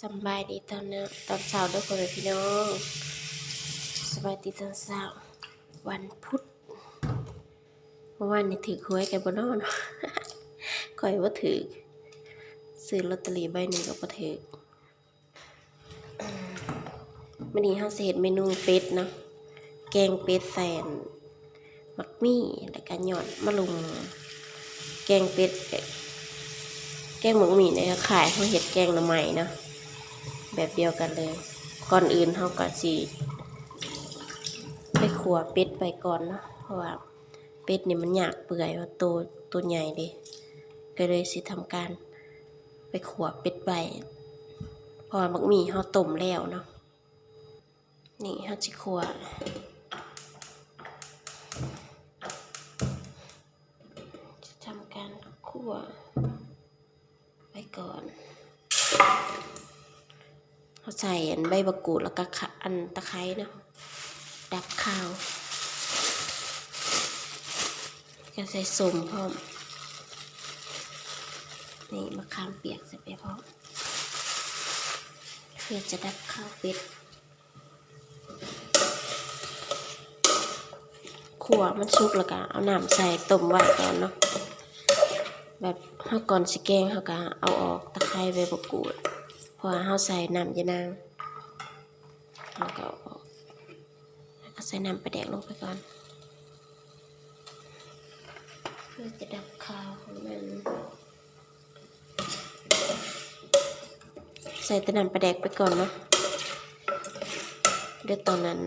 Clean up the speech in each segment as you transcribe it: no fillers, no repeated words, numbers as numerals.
สบายดีตอนนี้ตอนเช้าด้วยคนพี่น้องสบายดีตอนเช้าวันพุธเมื่อวานนี่ถือหวยกันบนนอนคอยว่าถือซื้อลอตเตอรี่ใบหนึ่งก็บ่ถือวันนี้เฮาสิเฮ็ดเมนูเป็ดเนาะแกงเป็ดแสนมักมี่แล้วก็ยอดมะลุงแกงเป็ดแกงหมูหมี่เนี่ยขายเขาเฮ็ดแกงหน่อไม้เนาะแบบเดียวกันเลยก่อนอื่นเขาก็สิไปขั่วเป็ดไปก่อนเนาะเพราะว่าเป็ดนี่มันยากเปื่อยว่าตัวใหญ่ดิก็เลยสิทำการไปขั่วเป็ดไปเพราะว่ามักมีเขาต้มแล้วเนาะนี่เขาสิขั่วจะทำการขั่วไปก่อนเขาใส่ใบมะกรูดแล้วก็ตะไคร้เนาะดับข้าวก็ใส่ส้มพร้อมนี่มะขามเปียกใส่ไปพร้อมเพื่อจะดับข้าวเป็ดขั่วมันสุกแล้วก็เอาน้ำใส่ต้มไว้ก่อนเนาะแบบเฮาก่อนสิแกงเฮาก็เอาออกตะไคร้ใบมะกรูดเพราะว่าเฮาใส่น้ำยะนางแล้วก็ออกแล้วก็ใส่น้ำปลาแดกลงไปก่อนเพื่อจะดับคาวของมันใส่แต่น้ำปลาแดกไปก่อนเนาะเดี๋ยวตอนนั้น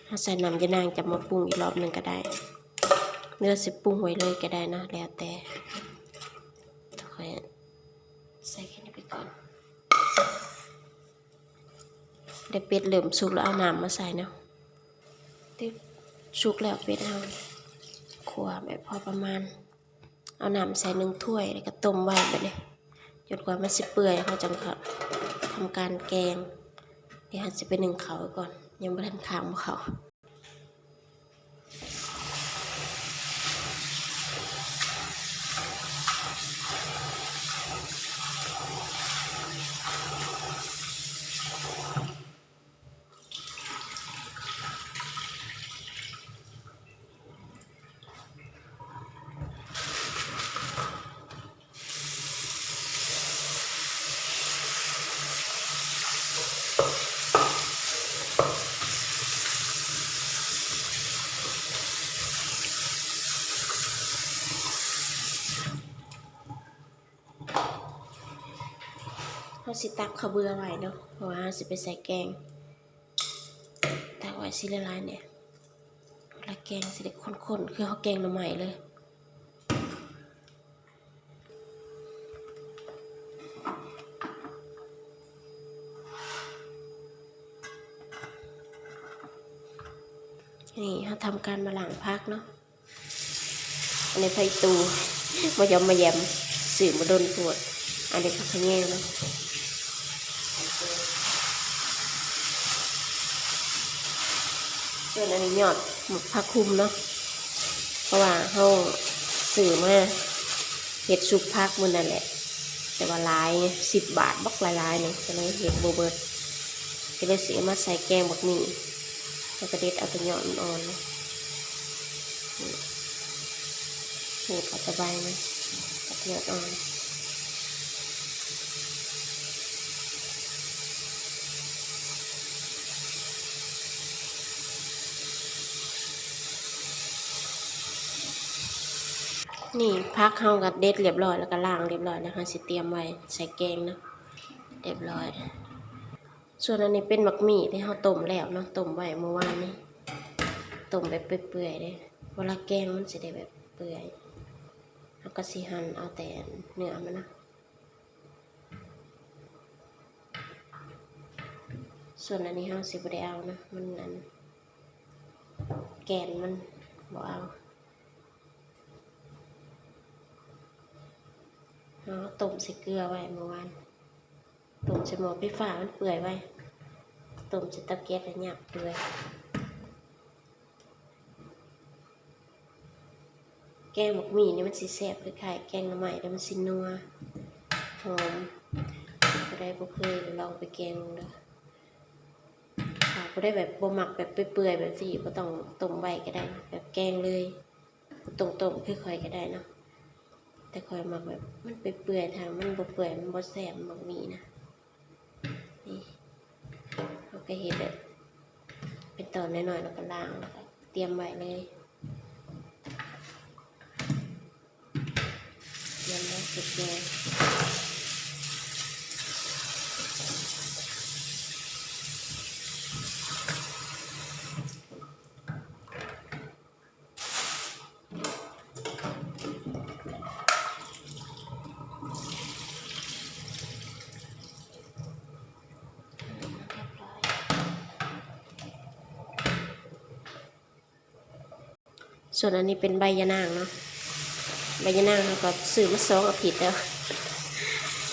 ถ้าใส่น้ำยะนางจะมาปรุงอีกรอบหนึ่งก็ได้เนื้อสิปรุงไว้เลยก็ได้นะแล้วแต่ค่อยใส่แค่นี้ไปก่อนเดี๋ยวเป็ดเริ่มสุกแล้วเอาน้ำมาใส่เนาะที่สุกแล้วเป็ดเอาคั่วแบบพอประมาณเอาน้ำใส่1 ถ้วยแล้วก็ต้มไว้แบบนี้จนกว่ามันสิเปื่อยเขาจะทำการแกงเดี๋ยวเราจะไปนึ่งเขาไว้ก่อนยังไม่ทันขามเขาเราสิตักข้าวเบื่อไว้เนาะเพราะว่าเราสิไปใส่แกงตักไว้สิละลายเนี่ยแล้วแกงสิเด็กข้นๆคือเขาแกงหน่อไม้เลยนี่เขาทำการมาล้างพักเนาะอันนี้ไผ่ตูมายอมมาแยมสื่อมาโดนปวดอันนี้ผักขะแยงเนาะส่วนอันนี้ยอดหมกผักคุมเนาะเพราะว่าเขาสื่อมาเห็ดซุปผักมันนั่นแหละแต่ว่าลาย10 บาทบักลายเนี่ยก็เลยเห็ดโบเบิร์ตก็เลยเสียมาใส่แกงบักหมี่แล้วก็เด็ดเอาแต่ยอดอ่อนๆเลยนี่เอาแต่ใบมันกับยอดอ่อนนี่พักเฮากับเด็ดเรียบร้อยแล้วก็ล้างเรียบร้อยนะคะสิเตรียมไว้ใส่แกงเนาะเรียบร้อยส่วนอันนี้เป็นหมักหมี่ที่เฮาต้มแล้วเนาะต้มไว้เมื่อวานนี้ต้มแบบเปื่อยๆเลยเวลาแกงมันสิได้แบบเปื่อยแล้วก็สิหั่นเอาแต่เนื้อมันนะส่วนอันนี้เฮาสิบ่ได้เอานะมันนั้นแกนมันบ่เอาต้มใส่เกลือไว้เมื่อวานต้มใส่หม้อไฟฟ้ามันเปื่อยไว้ต้มใส่เตาแก๊สแล้วหยาบเปื่อยแกงหมกหมี่นี่มันสิแซ่บคล้ายๆแกงหน่อไม้แล้วมันสินัวหอม ผู้ใดบ่เคยลองไปแกงเด้อถ้าผู้ใดแบบบ่มักแบบเปื่อยๆแบบสิบ่ต้องต้มไว้ก็ได้แบบแกงเลยต้มๆคือค่อยก็ได้เนาะแต่ค่อยมักแบบมันเปื่อยๆถ้ามันบ่เปื่อยมันบ่แซ่บมันบ่มีนะนี่เราก็เฮ็ดแบบเป็นตอนน้อยๆแล้วก็ล้างแล้วก็เตรียมไว้เลยเตรียมไว้สุดแกงส่วนอันนี้เป็นใบยะนางเนาะใบยะนางเราก็ซื้อมา2 อาทิตย์แล้ว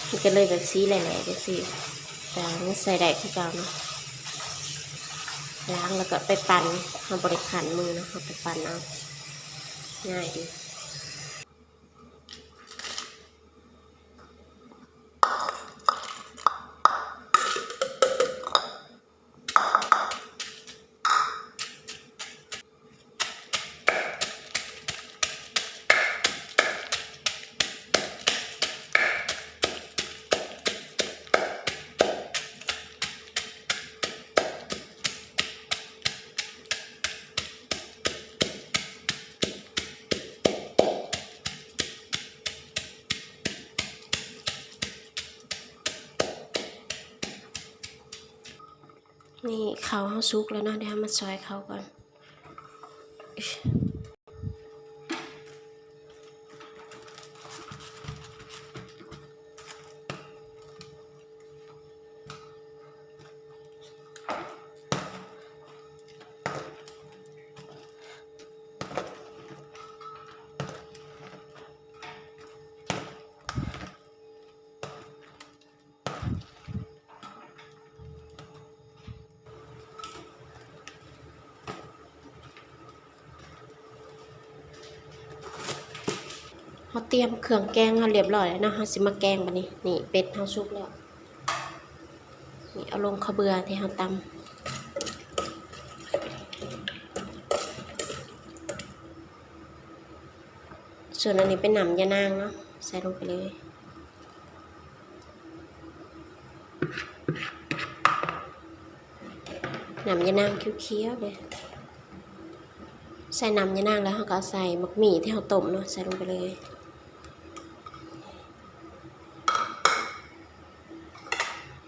มันก็เลยแบบสีแหล่ๆจังซี่แต่มันใส่ได้คือเก่าเนาะล้างแล้วก็ไปปั่นเอาบริขันมือเนาะเอาไปปั่นเอาง่ายดีนี่ข้าวเฮาสุกแล้วเนาะเดี๋ยวมาซอยข้าวก่อนเขาเตรียมเครื่องแกงมาเรียบร้อยแล้วนะเขาสิมาแกงบัดนี้นี่เป็ดเขาสุกแล้วนี่เอาลงข้าวเบื่อที่เขาตำส่วนอันนี้เป็นหนำยะนางเนาะใส่ลงไปเลยหนำยะนางเคี้ยวๆเลยใส่หนำยะนางแล้วเขาก็ใส่หมักหมี่ที่เขาต้มเนาะใส่ลงไปเลย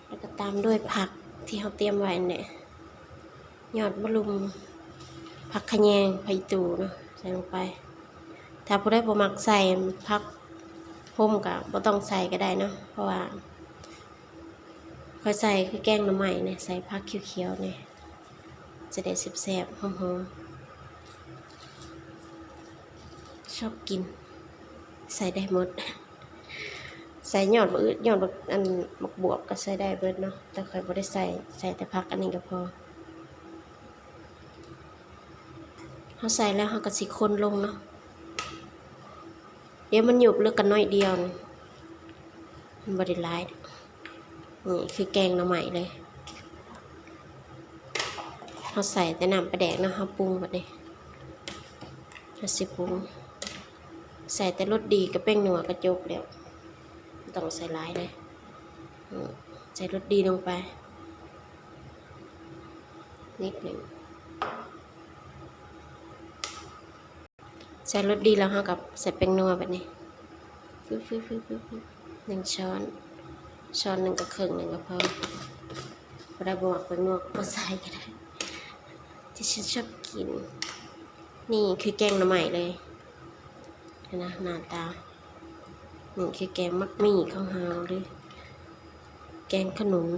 แล้วก็ตามด้วยผักที่เขาเตรียมไว้เนี่ยยอดมะรุมผักขะแยงไผ่ตูเนาะใส่ลงไปถ้าผู้ใดบ่มักใส่ผักห่มก็บ่ต้องใส่ก็ได้เนาะเพราะว่าค่อยใส่คือแกงหน่อไม้เนี่ยใส่ผักเขียวๆเนี่ยจะได้แซ่บๆหอมๆชอบกินใส่ได้หมดใส่ยอดมะอึดยอดอันมักบวบก็ใส่ได้เบิดเนาะแต่ค่อยบ่ได้ใส่แต่ผักอันนี้ก็พอเฮาใส่แล้วเฮาก็สิคนลงเนาะเดี๋ยวมันหยุบเหลือกันน้อยเดียวมันบ่ได้หลายนี่คือแกงหน่อไม้เลยเฮาใส่แต่น้ำปลาแดกเนาะเฮาปรุงบัดนี้เฮาสิปรุงใส่แต่รสดีกับแป้งนัวกระจกแล้วต้องใส่หลายเลยใส่รสดีลงไปนิดหนึ่งใส่รสดีแล้วเฮากับใส่แป้งนัวแบบนี้ฟึบ1 ช้อน1กับครึ่ง1ก็พอบ่ได้บ่มักแป้งนัวก็ใส่ก็ได้ที่ฉันชอบกินนี่คือแกงหน่อไม้เลยนะหน้าตานี่คือแกงมักมี่ข้าวหาวหรือแกงขนุน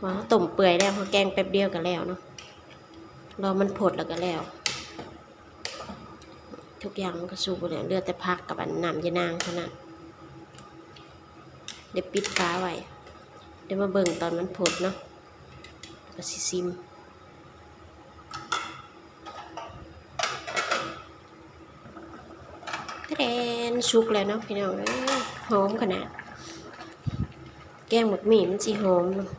ว่าต้มเปื่อยแล้วพอแกงแป๊บเดียวก็แล้วเนาะรอมันผดแล้วก็แล้วทุกอย่างมันก็สุกแล้วเหลือแต่ผักกับอันน้ำยะนางเท่านั้นเดี๋ยวปิดฝาไว้เดี๋ยวมาเบิ่งตอนมันผดเนาะก็สิซิมแทนชุกแล้วเนาะพี่น้องหอมขนาด แกงหมักหมี่มันสิหอมเนาะ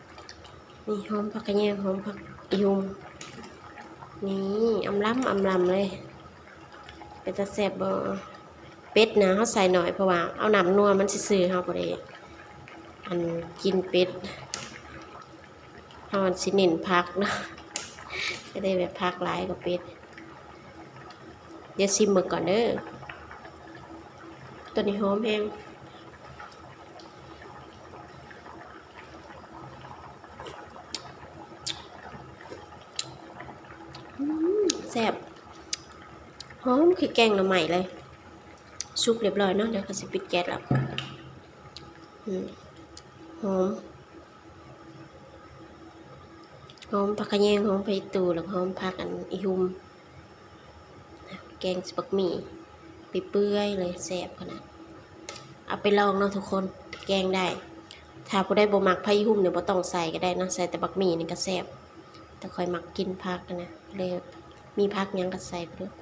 นี่หอมผักกระแยงหอมผักอีหุ่มนี่อำลำเลยเป็นตาแซ่บบ่เป็ดนะเขาใส่หน่อยเพราะว่าเอาน้ำนัวมันซื่อๆเขาบ่ได้อันกินเป็ดเขาสิเน้นผักเนาะก็ได้แบบผักหลายกว่าเป็ดเดี๋ยวชิมมือก่อนเด้อตัวนี้หอมแห้งแซ่บหอมคือแกงหน่อไม้เลยซุปเรียบร้อยเนาะเดี๋ยวก็สิปิดแก๊สแล้วหอมผักกระแยงหอมใบตูแล้วหอมผักอันอีหุ่มแกงสปักหมี่เปื่อยๆเลยแซ่บขนาดเอาไปลองเนาะทุกคนแกงได้ถ้าผู้ใดบ่มักผักอีหุ่มเนี่ยบ่ต้องใส่ก็ได้นะใส่แต่บักหมี่นี่ก็แซ่บแต่ค่อยมักกินผักนะเลยมีผักหยังก็ใส่ไปด้วย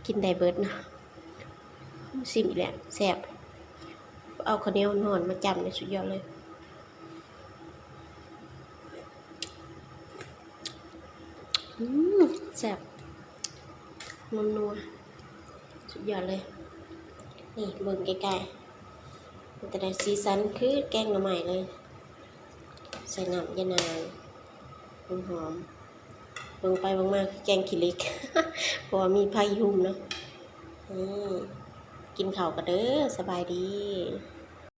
กินได้เบิดนะสิ่งแหละแซ่บเอาข้าวเหนียวห่อนมาจำในสุดยอดเลยแซ่บนัวๆสุดยอดเลยนี่เบิ่งใกล้ๆมันจะได้สีสันคือแกงหน่อไม้เลยใส่น้ำยะนางหอมเบิ่งไปเบิ่งมาคือแกงขี้เหล็ก เพราะว่ามีผักอีหุ่มเนาะกินข้าวกันเด้อสบายดี